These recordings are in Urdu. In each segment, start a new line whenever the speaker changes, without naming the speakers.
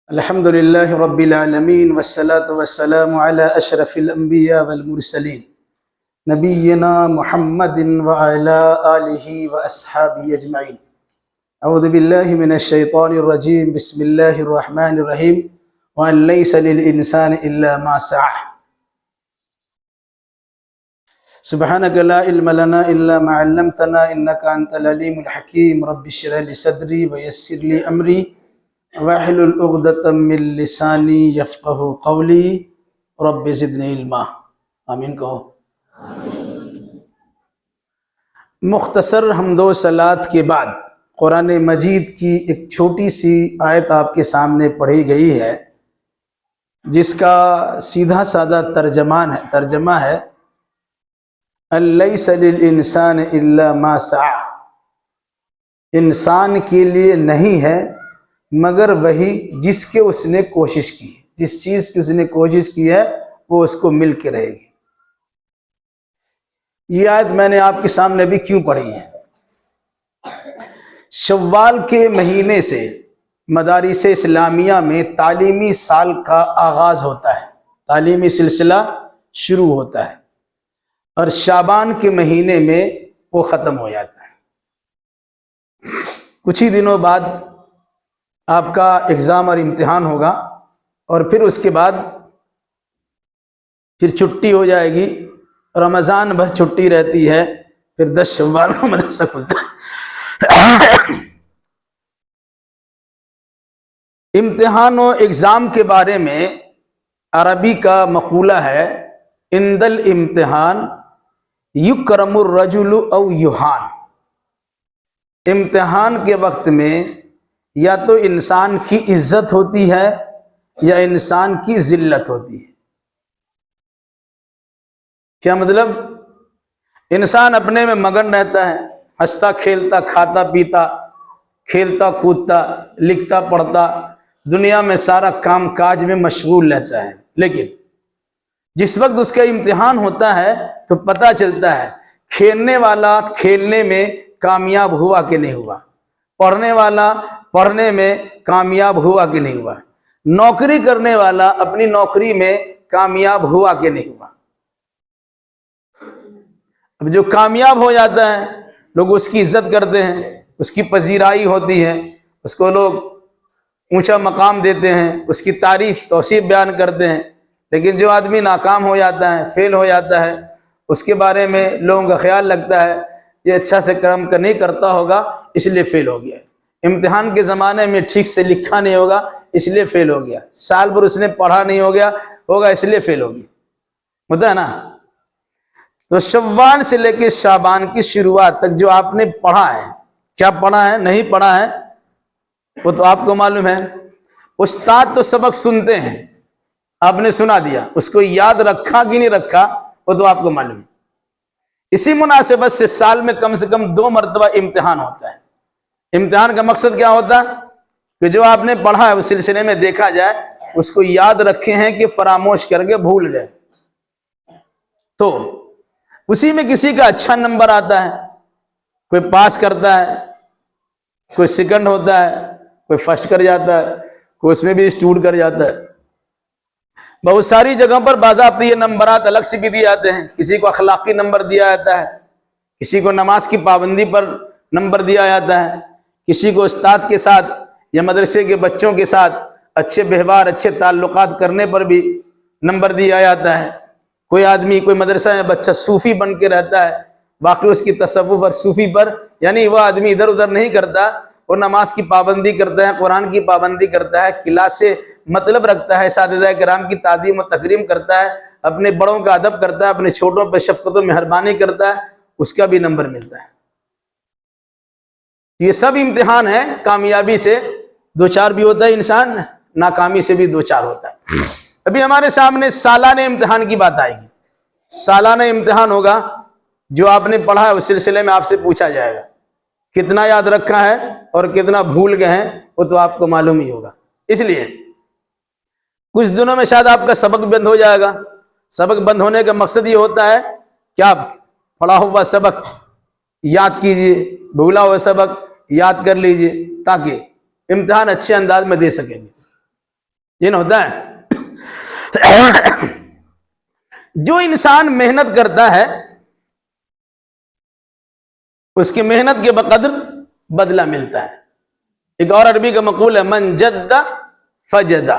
الحمد لله رب العالمين والصلاة والسلام على أشرف الأنبياء والمرسلين نبينا محمد وعلى آله وأصحابه أجمعين. أعوذ بالله من الشيطان الرجيم. بسم الله الرحمن الرحيم. وأن ليس للإنسان إلا ما سعى. سبحانك لا علم لنا إلا ما علمتنا إنك أنت العليم الحكيم. رب اشرح لي صدري ويسر لي أمري واحلل عقدۃ من لسانی یفقہوا قولی رب زدنی علما. آمین کہو. مختصر حمد و صلوات کے بعد قرآن مجید کی ایک چھوٹی سی آیت آپ کے سامنے پڑھی گئی ہے جس کا سیدھا سادہ ترجمہ ہے لیس للانسان الا ما سعى. انسان کے لیے نہیں ہے مگر وہی جس کے اس نے کوشش کی، جس چیز کی اس نے کوشش کی ہے وہ اس کو مل کے رہے گی. یہ آیت میں نے آپ کے سامنے بھی کیوں پڑھی ہے؟ شوال کے مہینے سے مدارس اسلامیہ میں تعلیمی سال کا آغاز ہوتا ہے، تعلیمی سلسلہ شروع ہوتا ہے، اور شعبان کے مہینے میں وہ ختم ہو جاتا ہے. کچھ ہی دنوں بعد آپ کا اگزام اور امتحان ہوگا، اور پھر اس کے بعد پھر چھٹی ہو جائے گی. رمضان بھر چھٹی رہتی ہے، پھر 10 شوال کو مدرسہ کھلتا ہے. امتحان و اگزام کے بارے میں عربی کا مقولہ ہے عند الامتحان یکرم الرجل او یہان. امتحان کے وقت میں یا تو انسان کی عزت ہوتی ہے یا انسان کی ذلت ہوتی ہے. کیا مطلب؟ انسان اپنے میں مگن رہتا ہے، ہنستا کھیلتا کھاتا پیتا کھیلتا کودتا لکھتا پڑھتا دنیا میں سارا کام کاج میں مشغول رہتا ہے، لیکن جس وقت اس کا امتحان ہوتا ہے تو پتہ چلتا ہے کھیلنے والا کھیلنے میں کامیاب ہوا کہ نہیں ہوا، پڑھنے والا پڑھنے میں کامیاب ہوا کہ نہیں ہوا، نوکری کرنے والا اپنی نوکری میں کامیاب ہوا کہ نہیں ہوا. اب جو کامیاب ہو جاتا ہے لوگ اس کی عزت کرتے ہیں، اس کی پذیرائی ہوتی ہے، اس کو لوگ اونچا مقام دیتے ہیں، اس کی تعریف توصیف بیان کرتے ہیں. لیکن جو آدمی ناکام ہو جاتا ہے، فیل ہو جاتا ہے، اس کے بارے میں لوگوں کا خیال لگتا ہے یہ اچھا سے کرم کا نہیں کرتا ہوگا اس لیے فیل ہو گیا، امتحان کے زمانے میں ٹھیک سے لکھا نہیں ہوگا اس لیے فیل ہو گیا، سال بھر اس نے پڑھا نہیں ہوگا اس لیے فیل ہو گیا. ہوتا ہے نا؟ تو شوال سے لے کے شعبان کی شروعات تک جو آپ نے پڑھا ہے، کیا پڑھا ہے نہیں پڑھا ہے وہ تو آپ کو معلوم ہے. استاد تو سبق سنتے ہیں، آپ نے سنا دیا، اس کو یاد رکھا کہ نہیں رکھا وہ تو آپ کو معلوم ہے. اسی مناسبت سے سال میں کم سے کم 2 مرتبہ امتحان ہوتا ہے. امتحان کا مقصد کیا ہوتا ہے کہ جو آپ نے پڑھا ہے اس سلسلے میں دیکھا جائے اس کو یاد رکھے ہیں کہ فراموش کر کے بھول گئے. تو اسی میں کسی کا اچھا نمبر آتا ہے، کوئی پاس کرتا ہے، کوئی سیکنڈ ہوتا ہے، کوئی فرسٹ کر جاتا ہے، کوئی اس میں بھی اسٹوڈ کر جاتا ہے. بہت ساری جگہوں پر باضابطہ یہ نمبرات الگ سے بھی دیے جاتے ہیں. کسی کو اخلاقی نمبر دیا جاتا ہے، کسی کو نماز کی پابندی پر نمبر دیا جاتا ہے، کسی کو استاد کے ساتھ یا مدرسے کے بچوں کے ساتھ اچھے ویوہار اچھے تعلقات کرنے پر بھی نمبر دیا جاتا ہے. کوئی آدمی کوئی مدرسہ میں بچہ صوفی بن کے رہتا ہے، باقی اس کی تصوف اور صوفی پر، یعنی وہ آدمی ادھر ادھر نہیں کرتا، وہ نماز کی پابندی کرتا ہے، قرآن کی پابندی کرتا ہے، کلاس سے مطلب رکھتا ہے، اساتذہ کرام کی تعظیم و تکریم کرتا ہے، اپنے بڑوں کا ادب کرتا ہے، اپنے چھوٹوں پہ شفقت و مہربانی کرتا ہے، اس کا بھی نمبر ملتا ہے. یہ سب امتحان ہے. کامیابی سے 2-4 بھی ہوتا ہے انسان، ناکامی سے بھی 2-4 ہوتا ہے. ابھی ہمارے سامنے سالانہ امتحان کی بات آئے گی. سالانہ امتحان ہوگا، جو آپ نے پڑھا ہے اس سلسلے میں آپ سے پوچھا جائے گا کتنا یاد رکھا ہے اور کتنا بھول گئے ہیں وہ تو آپ کو معلوم ہی ہوگا. اس لیے کچھ دنوں میں شاید آپ کا سبق بند ہو جائے گا. سبق بند ہونے کا مقصد یہ ہوتا ہے کہ آپ پڑھا ہوا سبق یاد کیجئے، بھولا ہوا سبق یاد کر لیجئے تاکہ امتحان اچھے انداز میں دے سکیں گے. یہ نہ ہوتا ہے. جو انسان محنت کرتا ہے اس کی محنت کے بقدر بدلہ ملتا ہے. ایک اور عربی کا مقول ہے من جد فجد،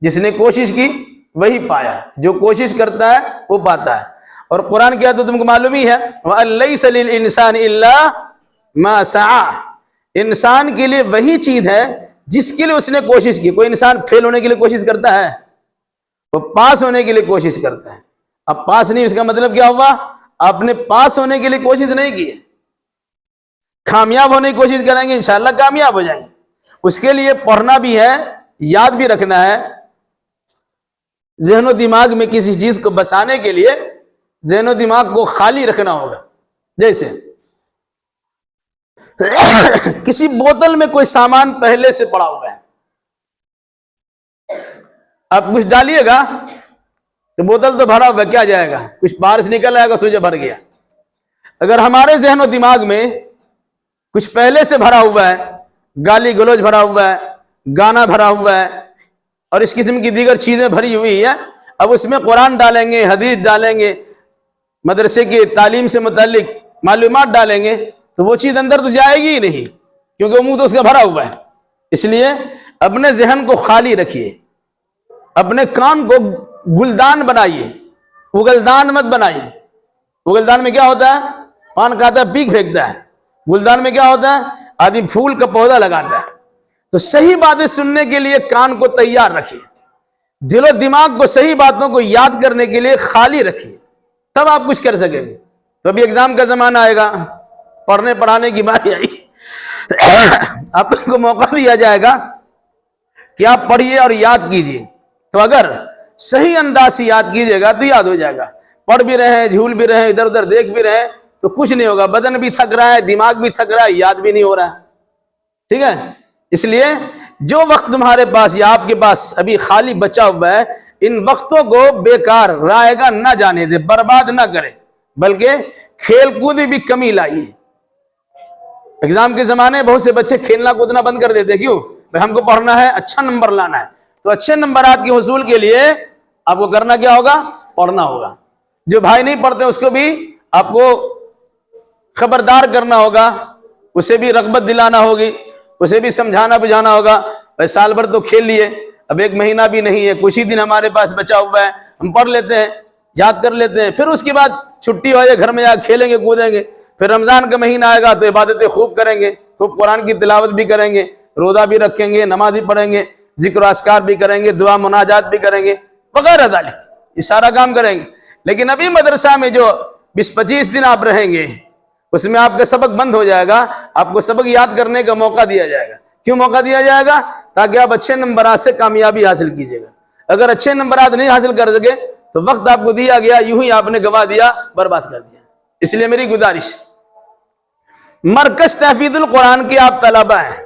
جس نے کوشش کی وہی پایا، جو کوشش کرتا ہے وہ پاتا ہے. اور قرآن کیا تو تم کو معلوم ہی ہے وَأَلَّيْسَ لِلْإِنسَانِ إِلَّا مَا سَعَى، انسان کے لیے وہی چیز ہے جس کے لیے اس نے کوشش کی. کوئی انسان فیل ہونے کے لیے کوشش کرتا ہے؟ وہ پاس ہونے کے لیے کوشش کرتا ہے. اب پاس نہیں، اس کا مطلب کیا ہوا؟ آپ نے پاس ہونے کے لیے کوشش نہیں کی ہے. کامیاب ہونے کی کوشش کریں گے انشاءاللہ کامیاب ہو جائیں گے. اس کے لیے پڑھنا بھی ہے، یاد بھی رکھنا ہے. ذہن و دماغ میں کسی چیز کو بسانے کے لیے ذہن و دماغ کو خالی رکھنا ہوگا. جیسے کسی بوتل میں کوئی سامان پہلے سے پڑا ہوا ہے، آپ کچھ ڈالیے گا تو بوتل تو بھرا ہوا کیا جائے گا، کچھ باہر سے نکل آئے گا، سوچے بھر گیا. اگر ہمارے ذہن و دماغ میں کچھ پہلے سے بھرا ہوا ہے، گالی گلوچ بھرا ہوا ہے، گانا بھرا ہوا ہے اور اس قسم کی دیگر چیزیں بھری ہوئی ہے، اب اس میں قرآن ڈالیں گے، حدیث ڈالیں گے، مدرسے کی تعلیم سے متعلق معلومات ڈالیں گے تو وہ چیز اندر تو جائے گی ہی نہیں، کیونکہ منہ تو اس کا بھرا ہوا ہے. اس لیے اپنے ذہن کو خالی رکھیے، اپنے کان کو گلدان بنائیے، اگلدان مت بنائیے. اگلدان میں کیا ہوتا ہے؟ پان کھاتا ہے پیک پھینکتا ہے. گلدان میں کیا ہوتا ہے؟ آدمی پھول کا پودا لگاتا ہے. تو صحیح باتیں سننے کے لیے کان کو تیار رکھیے، دل و دماغ کو صحیح باتوں کو یاد کرنے کے لیے خالی رکھیے، تب آپ کچھ کر سکیں گے. تو ابھی ایگزام کا زمانہ آئے گا، پڑھنے پڑھانے کی باری آئی، آپ کو موقع دیا جائے گا کہ آپ پڑھیے اور یاد کیجیے. تو اگر صحیح انداز سے یاد کیجیے گا تو یاد ہو جائے گا. پڑھ بھی رہے ہیں، جھول بھی رہے ہیں، ادھر ادھر دیکھ بھی رہے ہیں تو کچھ نہیں ہوگا. بدن بھی تھک رہا ہے، دماغ بھی تھک رہا ہے، یاد بھی نہیں ہو رہا ہے. ٹھیک ہے؟ اس لیے جو وقت تمہارے پاس یا آپ کے پاس ابھی خالی بچا ہوا ہے، ان وقتوں کو بیکار رائے گا نہ جانے دے، برباد نہ کرے، بلکہ کھیل کود بھی کمی لائیے. ایگزام کے زمانے بہت سے بچے کھیلنا کودنا بند کر دیتے. کیوں؟ بھائی ہم کو پڑھنا ہے، اچھا نمبر لانا ہے. تو اچھے نمبرات کے حصول کے لیے آپ کو کرنا کیا ہوگا؟ پڑھنا ہوگا. جو بھائی نہیں پڑھتے اس کو بھی آپ کو خبردار کرنا ہوگا، اسے بھی رغبت دلانا ہوگی، اسے بھی سمجھانا بجھانا ہوگا. بھائی سال بھر تو کھیل لیے، اب ایک مہینہ بھی نہیں ہے، کچھ ہی دن ہمارے پاس بچا ہوا ہے، ہم پڑھ لیتے ہیں، یاد کر لیتے ہیں، پھر اس کے بعد چھٹی ہو جائے گھر میں جا کھیلیں گے کودیں گے. پھر رمضان کا مہینہ آئے گا تو عبادتیں خوب کریں گے، خوب قرآن کی تلاوت بھی کریں گے، روزہ بھی رکھیں گے، نماز بھی پڑھیں گے، ذکر و اذکار بھی کریں گے، دعا مناجات بھی کریں گے وغیرہ ذالک، یہ سارا کام کریں گے. لیکن ابھی مدرسہ میں جو 20-25 دن آپ رہیں گے اس میں آپ کا سبق بند ہو جائے گا، آپ کو سبق یاد کرنے کا موقع دیا جائے گا. کیوں موقع دیا جائے گا؟ تاکہ آپ اچھے نمبرات سے کامیابی حاصل کیجیے گا. اگر اچھے نمبرات نہیں حاصل کر سکے تو وقت آپ کو دیا گیا یوں ہی آپ نے گوا دیا، برباد کر دیا. اس لیے میری گزارش، مرکز تحفیظ القرآن کے آپ طلبہ ہیں،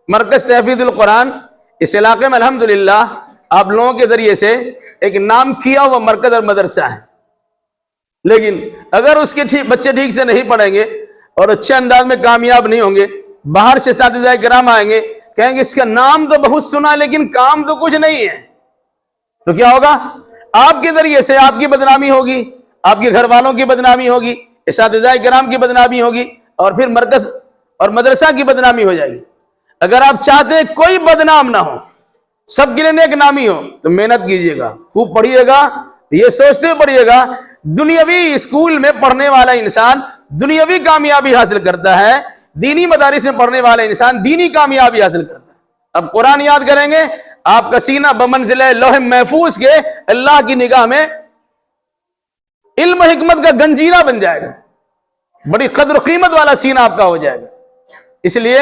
مرکز تحفیظ القرآن اس علاقے میں الحمدللہ آپ لوگوں کے ذریعے سے ایک نام کیا ہوا مرکز اور مدرسہ ہے. لیکن اگر اس کے بچے ٹھیک سے نہیں پڑھیں گے اور اچھے انداز میں کامیاب نہیں ہوں گے، باہر سے اساتذہ کرام آئیں گے، کہیں گے اس کا نام تو بہت سنا لیکن کام تو کچھ نہیں ہے، تو کیا ہوگا؟ آپ کے ذریعے سے آپ کی بدنامی ہوگی، آپ کے گھر والوں کی بدنامی ہوگی، اساتذہ کرام کی بدنامی ہوگی، اور پھر مرکز اور مدرسہ کی بدنامی ہو جائے گی. اگر آپ چاہتے ہیں کوئی بدنام نہ ہو، سب کے لیے نیک نامی ہو، تو محنت کیجئے گا، خوب پڑھیے گا، یہ سوچتے ہوئے پڑھیے گا. دنیاوی اسکول میں پڑھنے والا انسان دنیاوی کامیابی حاصل کرتا ہے، دینی مدارس میں پڑھنے والا انسان دینی کامیابی حاصل کرتا ہے. اب قرآن یاد کریں گے، آپ کا سینہ بمنزلہ لوح محفوظ کے اللہ کی نگاہ میں علم و حکمت کا گنجینہ بن جائے گا، بڑی قدر و قیمت والا سینہ آپ کا ہو جائے گا. اس لیے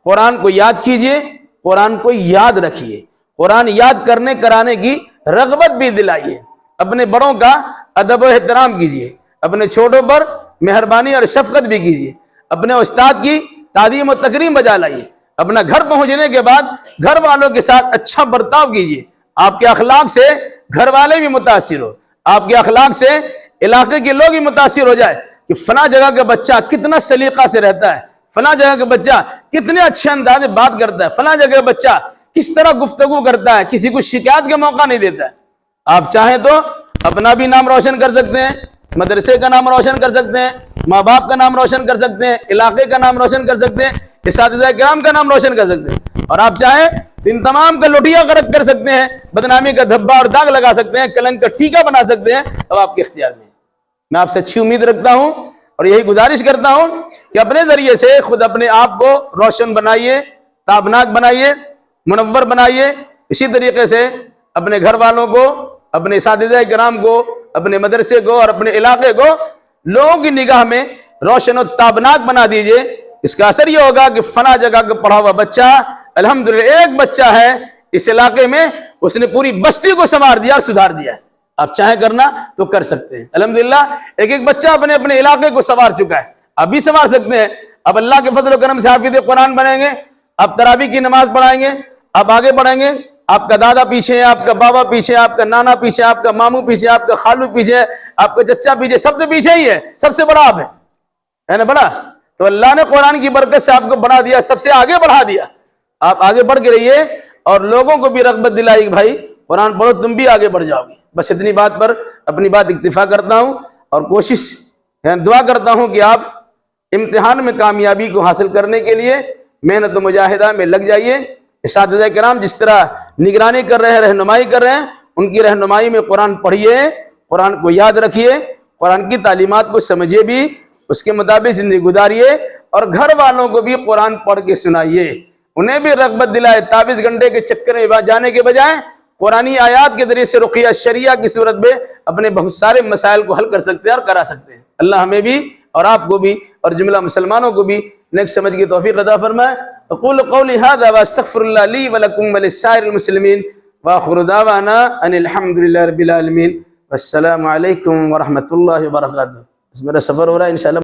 قرآن کو یاد کیجئے، قرآن کو یاد رکھیے، قرآن یاد کرنے کرانے کی رغبت بھی دلائیے. اپنے بڑوں کا ادب و احترام کیجئے، اپنے چھوٹوں پر مہربانی اور شفقت بھی کیجئے، اپنے استاد کی تعظیم و تکریم بجا لائیے. اپنا گھر پہنچنے کے بعد گھر والوں کے ساتھ اچھا برتاؤ کیجئے. آپ کے اخلاق سے گھر والے بھی متاثر ہو، آپ کے اخلاق سے علاقے کے لوگ بھی متاثر ہو جائے کہ فلاں جگہ کا بچہ کتنا سلیقہ سے رہتا ہے، فلاں جگہ کا بچہ کتنے اچھے انداز میں بات کرتا ہے، فلاں جگہ کا بچہ کس طرح گفتگو کرتا ہے، کسی کو شکایت کا موقع نہیں دیتا ہے۔ آپ چاہیں تو اپنا بھی نام روشن کر سکتے ہیں، مدرسے کا نام روشن کر سکتے ہیں، ماں باپ کا نام روشن کر سکتے ہیں، علاقے کا نام روشن کر سکتے ہیں، اساتذہ کرام کا نام روشن کر سکتے ہیں، اور آپ چاہیں ان تمام کا لوٹیا غرق کر سکتے ہیں، بدنامی کا دھبا اور داغ لگا سکتے ہیں، کلنک کا ٹیکا بنا سکتے ہیں، اب آپ کے اختیار میں۔ میں آپ سے اچھی امید رکھتا ہوں اور یہی گزارش کرتا ہوں کہ اپنے ذریعے سے خود اپنے آپ کو روشن بنائیے، تابناک بنائیے، منور بنائیے، اسی طریقے سے اپنے گھر والوں کو، اپنے اساتذہ کرام کو، اپنے مدرسے کو اور اپنے علاقے کو لوگوں کی نگاہ میں روشن و تابناک بنا دیجئے۔ اس کا اثر یہ ہوگا کہ فلاں جگہ کا پڑھا ہوا بچہ، الحمدللہ ایک بچہ ہے اس علاقے میں، اس نے پوری بستی کو سنوار دیا اور سدھار دیا ہے۔ آپ چاہیں کرنا تو کر سکتے ہیں، الحمدللہ ایک ایک بچہ اپنے اپنے علاقے کو سنوار چکا ہے، آپ بھی سنوار سکتے ہیں۔ اب اللہ کے فضل و کرم سے حافظ قرآن بنیں گے، آپ تراویح کی نماز پڑھائیں گے، آپ آگے بڑھیں گے، آپ کا دادا پیچھے ہے، آپ کا بابا پیچھے، آپ کا نانا پیچھے، آپ کا ماموں پیچھے، آپ کا خالو پیچھے، آپ کا چچا پیچھے، سب سے پیچھے ہی ہے، سب سے بڑا آپ ہے نا بڑا؟ تو اللہ نے قرآن کی برکت سے آپ کو بڑھا دیا، سب سے آگے بڑھا دیا۔ آپ آگے بڑھ کے رہیے اور لوگوں کو بھی رغبت دلائی کہ بھائی قرآن پڑھو، تم بھی آگے بڑھ جاؤ گے۔ بس اتنی بات پر اپنی بات اکتفا کرتا ہوں اور کوشش دعا کرتا ہوں کہ آپ امتحان میں کامیابی کو حاصل کرنے کے لیے محنت و مجاہدہ میں لگ جائیے۔ اساتذہ کرام جس طرح نگرانی کر رہے ہیں، رہنمائی کر رہے ہیں، ان کی رہنمائی میں قرآن پڑھیے، قرآن کو یاد رکھیے، قرآن کی تعلیمات کو سمجھیے بھی، اس کے مطابق زندگی گزاریے، اور گھر والوں کو بھی قرآن پڑھ کے سنائیے، انہیں بھی رغبت دلائے۔ 24 گھنٹے کے چکر میں جانے کے بجائے قرآنی آیات کے ذریعے سے رقیہ شریعہ کی صورت میں اپنے بہت سارے مسائل کو حل کر سکتے ہیں اور کرا سکتے ہیں۔ اللہ ہمیں بھی اور آپ کو بھی اور جملہ مسلمانوں کو بھی نیک سمجھ کی توفیق عطا فرمائے۔ اقول قولی ھذا واستغفر اللہ لی ولکم ولسائر المسلمین وآخر دعوانا ان الحمد للہ رب العالمین۔ والسلام علیکم ورحمۃ اللہ وبرکاتہ۔ میرا سفر ہو رہا ہے انشاءاللہ۔